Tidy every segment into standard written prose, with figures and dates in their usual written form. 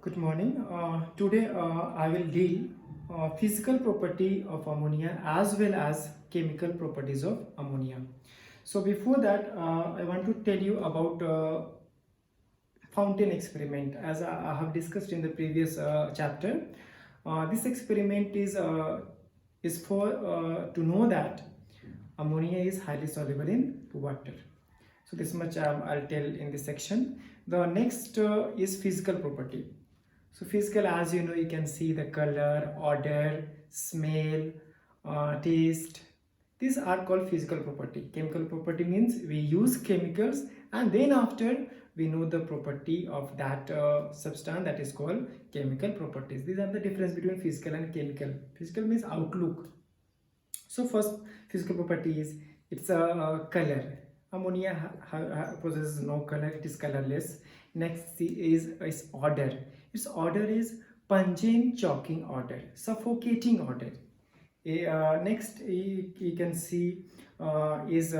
Good morning. Today I will deal physical property of ammonia as well as chemical properties of ammonia. So before that, I want to tell you about fountain experiment as I have discussed in the previous chapter. This experiment is for to know that ammonia is highly soluble in water. So this much I'll tell in this section. The next is physical property. So physical, as you know, you can see the color, odor, smell, taste. These are called physical property. Chemical property means we use chemicals and then after we know the property of that substance, that is called chemical properties. These are the difference between physical and chemical. Physical means outlook. So first physical property is it's a color. Ammonia possesses no color, it is colorless. Next is its odor. Its odor is pungent, choking odor, suffocating odor. Next you can see is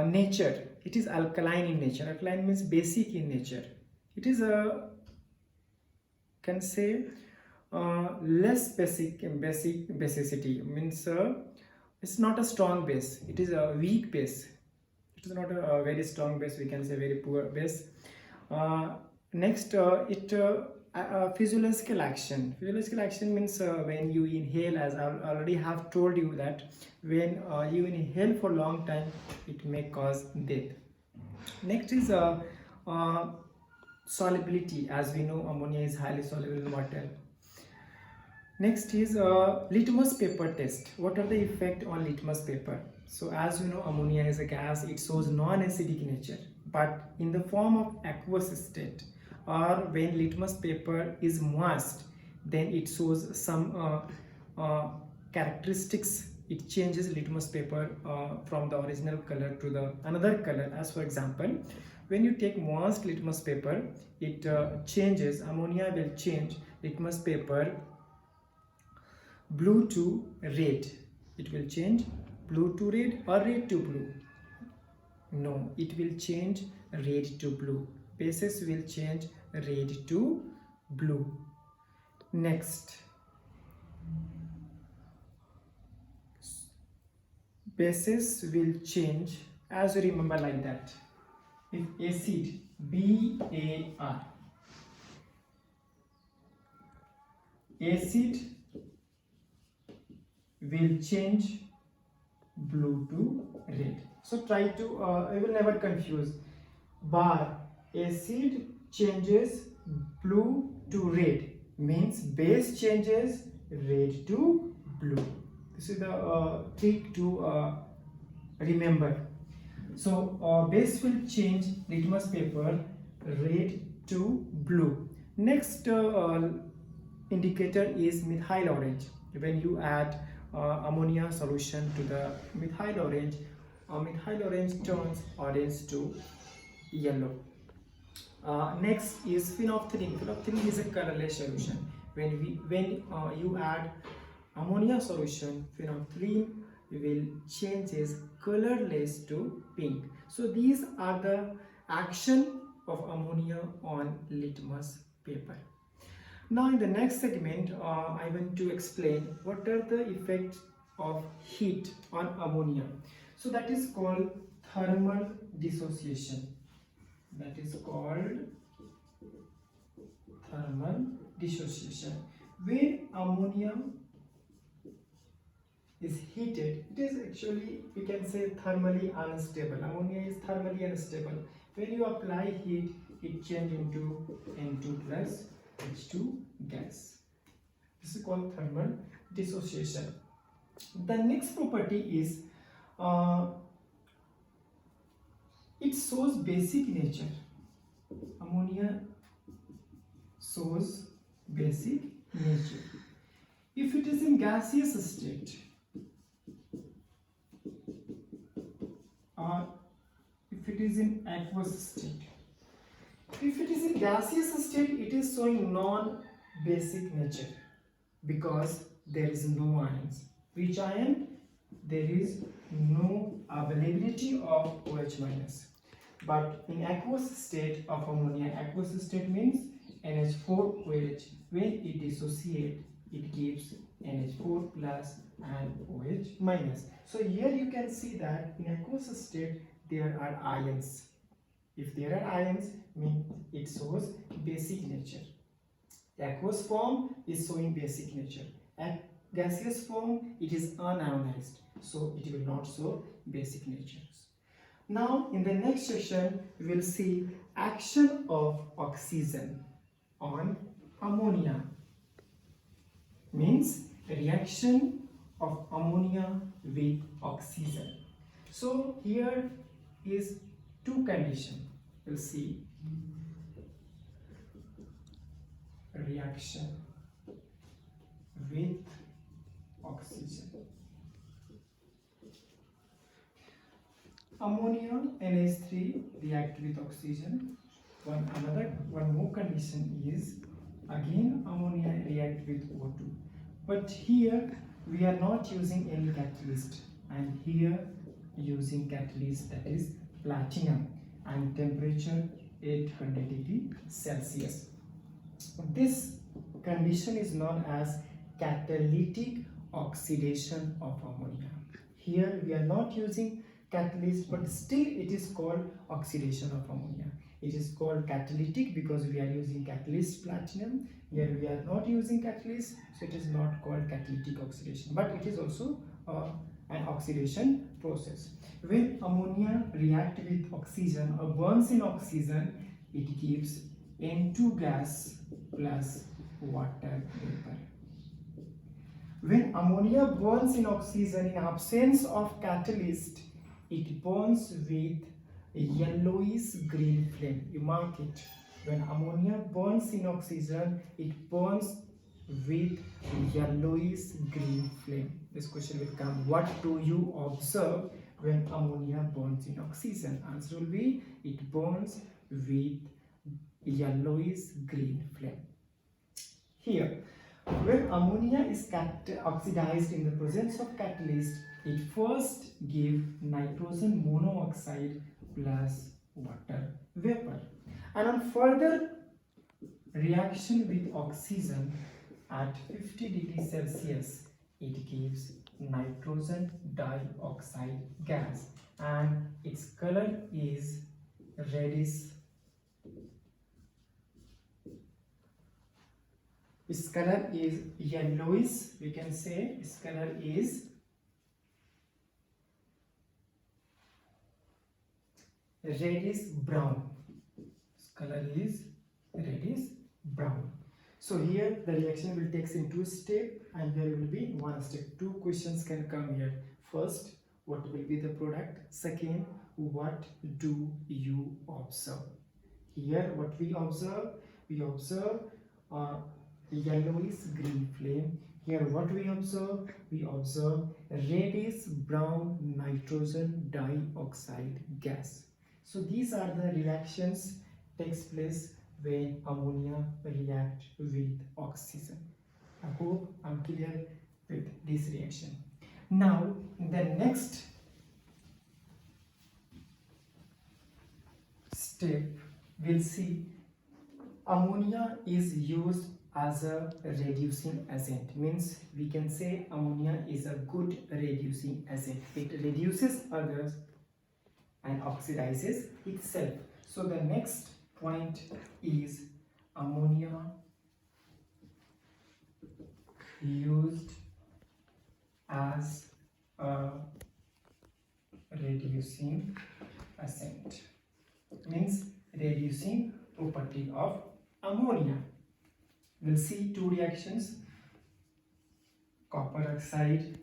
nature. It is alkaline in nature. Alkaline means basic in nature. It is a can say less basicity means it's not a strong base, it is a weak base. It is not a very strong base, we can say very poor base. Next it physiological action. Physiological action means when you inhale, as I already have told you that when you inhale for long time it may cause death. Next is solubility. As we know, ammonia is highly soluble in water. Next is litmus paper test. What are the effect on litmus paper? So as you know, ammonia is a gas, it shows non-acidic nature, but in the form of aqueous state or when litmus paper is moist, then it shows some characteristics. It changes litmus paper from the original color to the another color. As for example, when you take moist litmus paper, it changes, ammonia will change litmus paper blue to red. It will change blue to red or red to blue. No, it will change red to blue. Bases will change red to blue. Next, bases will change, as you remember, like that. If acid, BAR, acid will change blue to red. So try to I will never confuse. Bar, acid changes blue to red means base changes red to blue. This is the trick to remember. So base will change litmus paper red to blue. Next indicator is methyl orange. When you add ammonia solution to the methyl orange turns orange to yellow. Next is phenolphthalein. Phenolphthalein is a colorless solution. When you add ammonia solution, phenolphthalein will changes colorless to pink. So these are the action of ammonia on litmus paper. Now in the next segment, I want to explain what are the effects of heat on ammonia. So that is called thermal dissociation. That is called thermal dissociation. When ammonia is heated, it is actually, we can say, thermally unstable. Ammonia is thermally unstable. When you apply heat, it changes into N2 plus H2 gas. This is called thermal dissociation. The next property is it shows basic nature. Ammonia shows basic nature. If it is in gaseous state or if it is in aqueous state. If it is in gaseous state, it is showing non-basic nature because there is no ions. Which ion? There is no availability of OH minus. But in aqueous state of ammonia, aqueous state means NH4OH. When it dissociates, it gives NH4 plus and OH minus. So here you can see that in aqueous state there are ions. If there are ions, means it shows basic nature. Aqueous form is showing basic nature. At gaseous form, it is unionized, so it will not show basic natures. Now, in the next session, we will see action of oxygen on ammonia. Means reaction of ammonia with oxygen. So here is two conditions. We'll see reaction with oxygen. Ammonia NH3 react with oxygen. One more condition is again ammonia react with O2. But here we are not using any catalyst, and here using catalyst, that is platinum, and temperature 800 degrees Celsius. This condition is known as catalytic oxidation of ammonia. Here we are not using catalyst, but still it is called oxidation of ammonia. It is called catalytic because we are using catalyst platinum. Here we are not using catalyst, so it is not called catalytic oxidation, but it is also an oxidation process. When ammonia reacts with oxygen or burns in oxygen, it gives N2 gas plus water vapor. When ammonia burns in oxygen in absence of catalyst, it burns with a yellowish green flame. You mark it. When ammonia burns in oxygen, it burns with yellowish green flame. This question will come. What do you observe when ammonia burns in oxygen? Answer will be it burns with yellowish green flame. Here, when ammonia is oxidized in the presence of catalyst, it first gives nitrogen monoxide plus water vapor. And on further reaction with oxygen at 50 degrees Celsius, it gives nitrogen dioxide gas, and its color is reddish. Its color is yellowish, we can say its color is reddish brown. Its color is reddish brown. So here the reaction will take in two steps, and there will be one step. Two questions can come here. First, what will be the product? Second, what do you observe? Here what we observe yellowish green flame. Here what we observe reddish brown nitrogen dioxide gas. So these are the reactions takes place when ammonia react with oxygen. I hope I'm clear with this reaction. Now the next step we'll see ammonia is used as a reducing agent. Means we can say ammonia is a good reducing agent. It reduces others and oxidizes itself. So the next point is ammonia used as a reducing agent. Means reducing property of ammonia. We'll see two reactions. Copper oxide,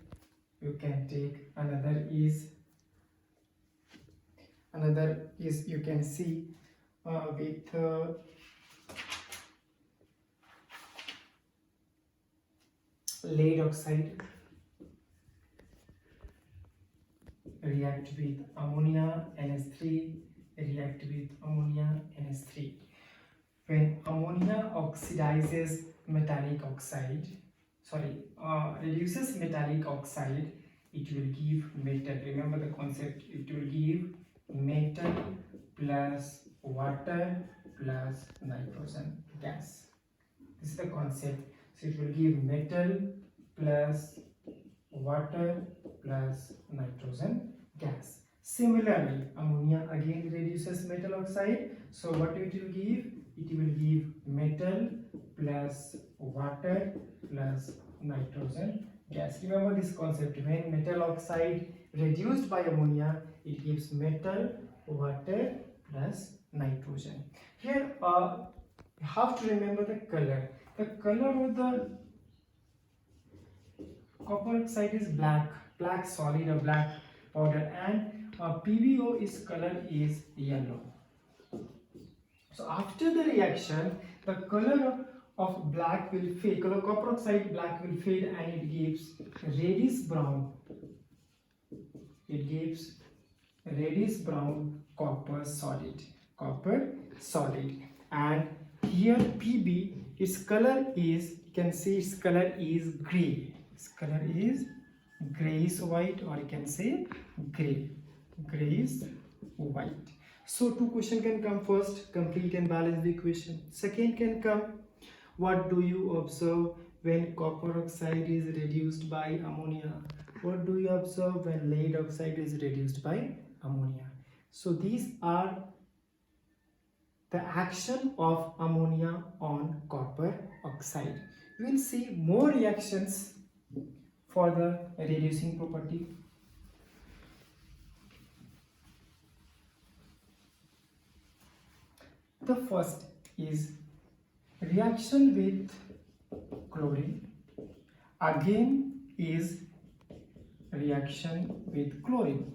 you can take another is you can see with lead oxide react with ammonia NH3 react with ammonia NH3. When ammonia oxidizes metallic oxide, reduces metallic oxide, it will give metal. Remember the concept, it will give metal plus water plus nitrogen gas. This is the concept. So it will give metal plus water plus nitrogen gas. Similarly, ammonia again reduces metal oxide. So what it will give? It will give metal plus water plus nitrogen gas. Remember this concept. When metal oxide reduced by ammonia, it gives metal, water plus nitrogen. Here you have to remember the color. The color of the copper oxide is black solid or black powder, and PbO is color is yellow. So after the reaction, the color of black will fade, color copper oxide black will fade, and it gives reddish brown. It gives reddish brown copper solid, and here Pb, its color is, you can see its color is gray. Its color is grayish white, or you can say grayish white. So two questions can come. First, complete and balance the equation. Second can come, what do you observe when copper oxide is reduced by ammonia? What do you observe when lead oxide is reduced by ammonia? So these are the action of ammonia on copper oxide. We will see more reactions for the reducing property. The first is reaction with chlorine. Again is reaction with chlorine,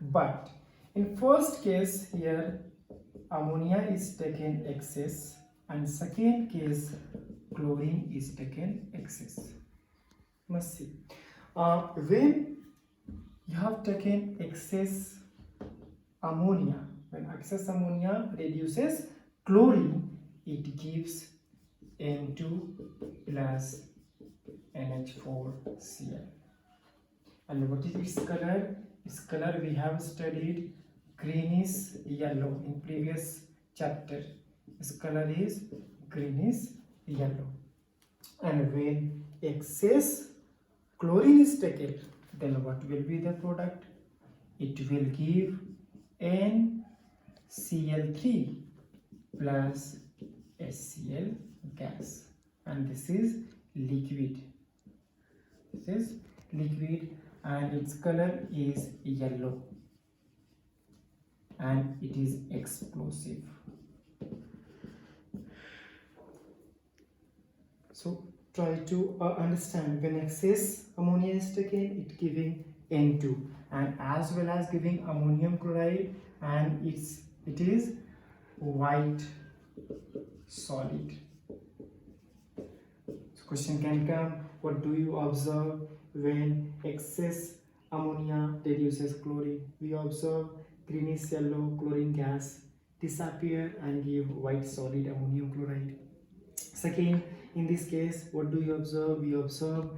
but in first case here ammonia is taken excess, and second case chlorine is taken excess. Must see when you have taken excess ammonia, when excess ammonia reduces chlorine, it gives N2 plus NH4Cl. And what is its color? Its color we have studied greenish yellow in previous chapter. Its color is greenish yellow. And when excess chlorine is taken, then what will be the product? It will give NCl3 plus HCl gas, and this is liquid. This is liquid, and its color is yellow, and it is explosive. So try to understand, when excess ammonia is taken, it giving N2, and as well as giving ammonium chloride, and it is white solid. So question can come, what do you observe when excess ammonia reduces chlorine? We observe greenish yellow chlorine gas disappear and give white solid ammonium chloride. Second, in this case, what do you observe? We observe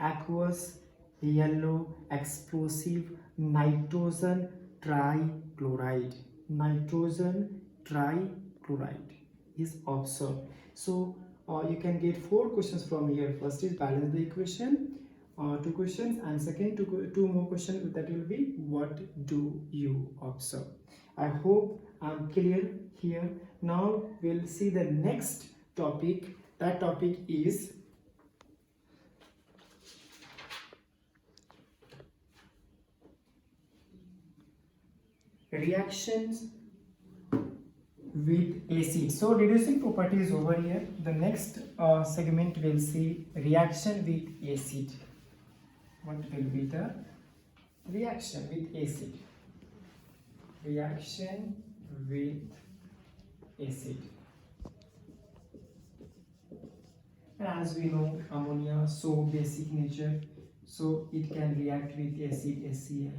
aqueous yellow explosive nitrogen trichloride. Nitrogen trichloride is observed. So you can get 4 questions from here. First is balance the equation, 2 questions, and second two more questions, that will be what do you observe. I hope I'm clear here. Now we'll see the next topic. That topic is reactions with acid. So reducing property is over here. The next segment will see reaction with acid. What will be the reaction with acid? Reaction with acid. And as we know, ammonia so basic nature, so it can react with acid HCl.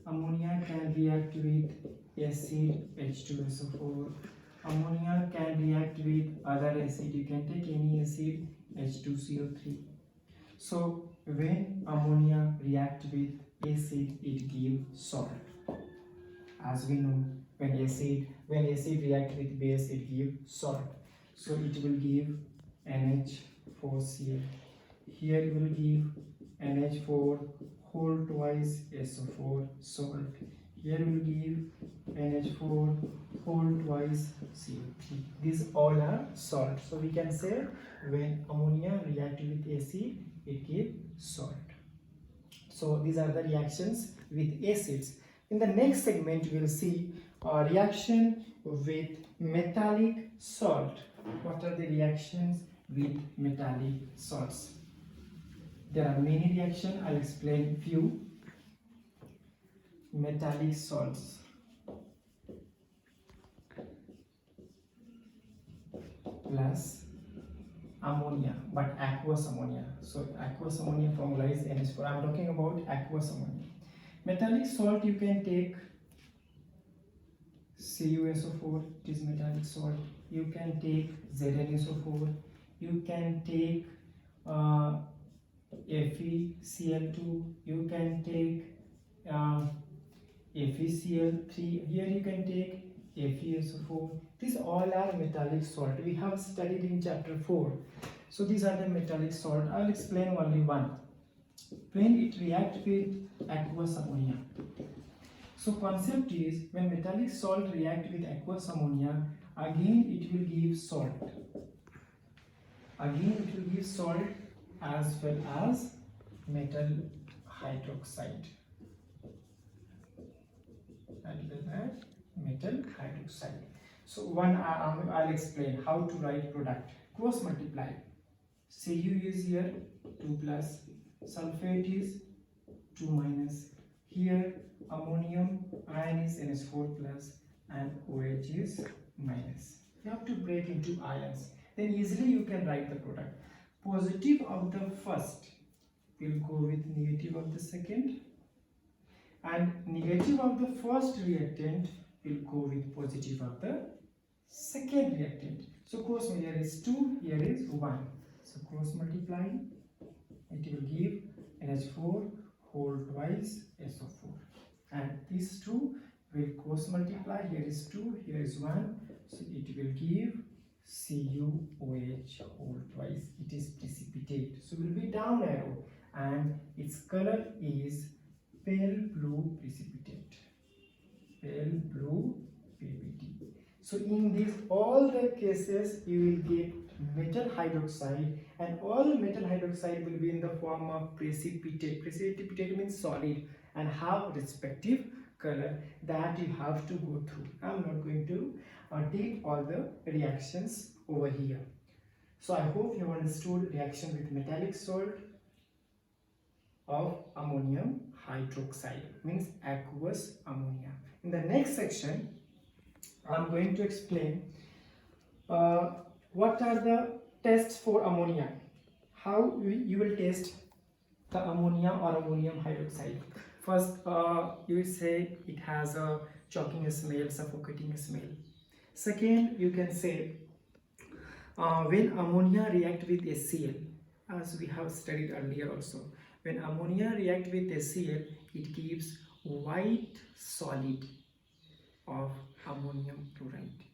Ammonia can react with acid H2SO4. Ammonia can react with other acid. You can take any acid H2CO3. So when ammonia react with acid, it gives salt. As we know, when acid When acid react with base, it give salt. So it will give NH4Cl. Here it will give NH4 whole twice SO4 salt. Here we will give NH4 whole twice CO3. These all are salt. So we can say when ammonia react with acid, it gives salt. So these are the reactions with acids. In the next segment, we will see a reaction with metallic salt. What are the reactions with metallic salts? There are many reactions. I'll explain few. Metallic salts plus ammonia, but aqueous ammonia. So aqueous ammonia formula is NH4. I'm talking about aqueous ammonia. Metallic salt, you can take CuSO4, it is metallic salt. You can take ZnSO4. You can take FeCl2. You can take FeCl3. Here you can take FeSO4. These all are metallic salt. We have studied in chapter 4. So these are the metallic salt. I will explain only one. When it reacts with aqueous ammonia. So concept is when metallic salt react with aqueous ammonia, again it will give salt. Again it will give salt as well as metal hydroxide. Metal hydroxide. So one I'll explain how to write product. Cross multiply. Cu is here 2 plus, sulfate is 2 minus. Here ammonium ion is NH4 plus and OH is minus. You have to break into ions. Then easily you can write the product. Positive of the first will go with negative of the second, and negative of the first reactant will go with positive of the second reactant. So cross, here is 2, here is 1. So cross multiply, it will give NH4 whole twice SO4. And these two will cross multiply, here is 2, here is 1. So it will give CuOH whole twice. It is precipitate. So it will be down arrow and its color is pale blue precipitate. Pale blue PBT. So in these all the cases you will get metal hydroxide, and all metal hydroxide will be in the form of precipitate. Precipitate means solid and have respective color that you have to go through. I'm not going to take all the reactions over here. So I hope you understood reaction with metallic salt of ammonium hydroxide, means aqueous ammonia. In the next section, I'm going to explain what are the tests for ammonia. How you will test the ammonia or ammonium hydroxide. First, you will say it has a choking smell, suffocating smell. Second, you can say when ammonia react with HCl, as we have studied earlier also. When ammonia react with HCl, it gives white solid of ammonium chloride.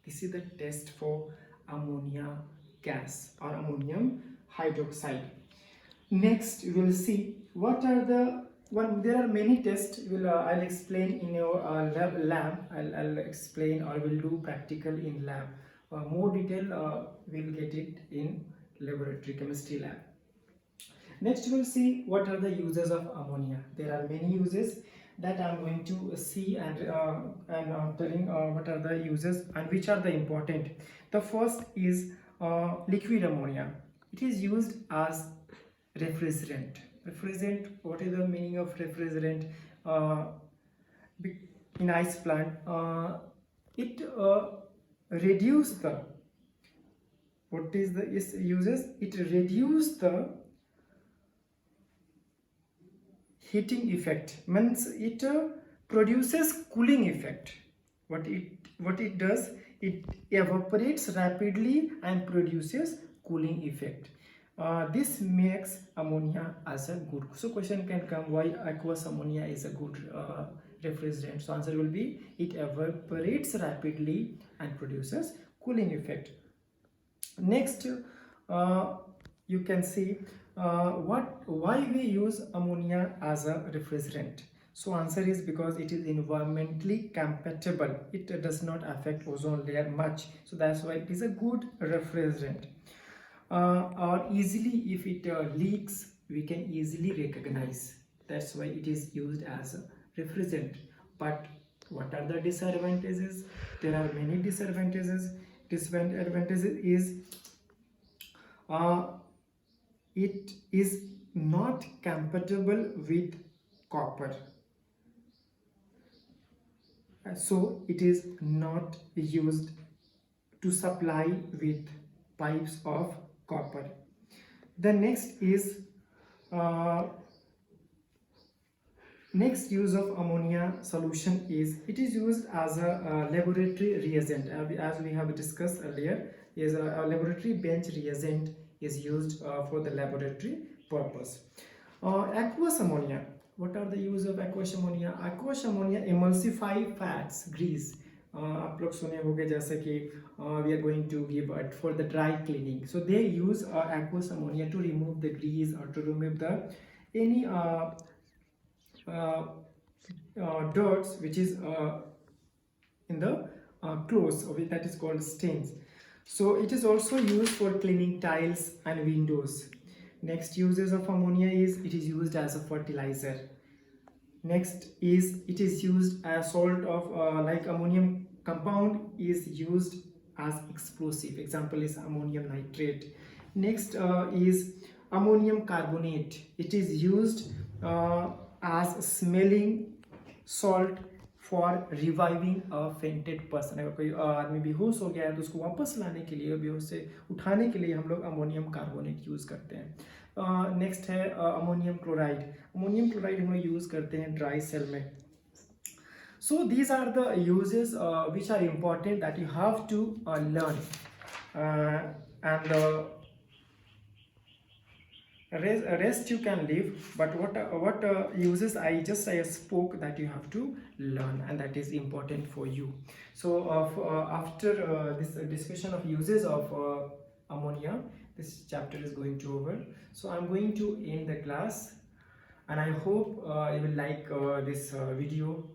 This is the test for ammonia gas or ammonium hydroxide. Next, we will see what are the there are many tests. I'll explain in your lab. I'll explain or will do practical in lab. More detail we'll get it in laboratory chemistry lab. Next, we'll see what are the uses of ammonia. There are many uses that I'm going to see and telling what are the uses and which are the important. The first is liquid ammonia. It is used as refrigerant. Refrigerant, what is the meaning of refrigerant? In ice plant, it reduce the, what is the uses? It reduce the heating effect, means it produces cooling effect. What it does, it evaporates rapidly and produces cooling effect. This makes ammonia as a good. So question can come, why aqueous ammonia is a good refrigerant? So answer will be it evaporates rapidly and produces cooling effect. Next, you can see why we use ammonia as a refrigerant. So answer is because it is environmentally compatible. It does not affect ozone layer much. So that's why it is a good refrigerant. Or easily, if it leaks, we can easily recognize. That's why it is used as a refrigerant. But what are the disadvantages? There are many disadvantages. Disadvantages is it is not compatible with copper. So it is not used to supply with pipes of copper. The next is next use of ammonia solution is it is used as a laboratory reagent. As we have discussed earlier, is a laboratory bench reagent is used for the laboratory purpose. Aqueous ammonia. What are the use of aqueous ammonia? Aqueous ammonia emulsify fats, grease. आप लोग सुने होंगे जैसे कि we are going to give it for the dry cleaning. So they use aqueous ammonia to remove the grease or to remove the any dirts which is in the clothes, that is called stains. So it is also used for cleaning tiles and windows. Next uses of ammonia is it is used as a fertilizer. Next is it is used as salt of like ammonium compound is used as explosive. Example is ammonium nitrate. Next is ammonium carbonate. It is used as smelling salt for reviving a fainted person. अगर कोई आदमी बेहोश हो गया है तो उसको वापस लाने के लिए, बेहोश से उठाने के लिए हम लोग अमोनियम कार्बोनेट यूज़ करते हैं. नेक्स्ट है अमोनियम क्लोराइड. अमोनियम क्लोराइड हम लोग यूज़ करते हैं ड्राई सेल में. So these are the uses which are important that you have to learn, and rest you can leave, but what uses I spoke that you have to learn, and that is important for you. So after this discussion of uses of ammonia, this chapter is going to over. So I'm going to end the class, and I hope you will like this video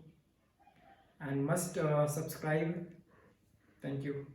and must subscribe. Thank you.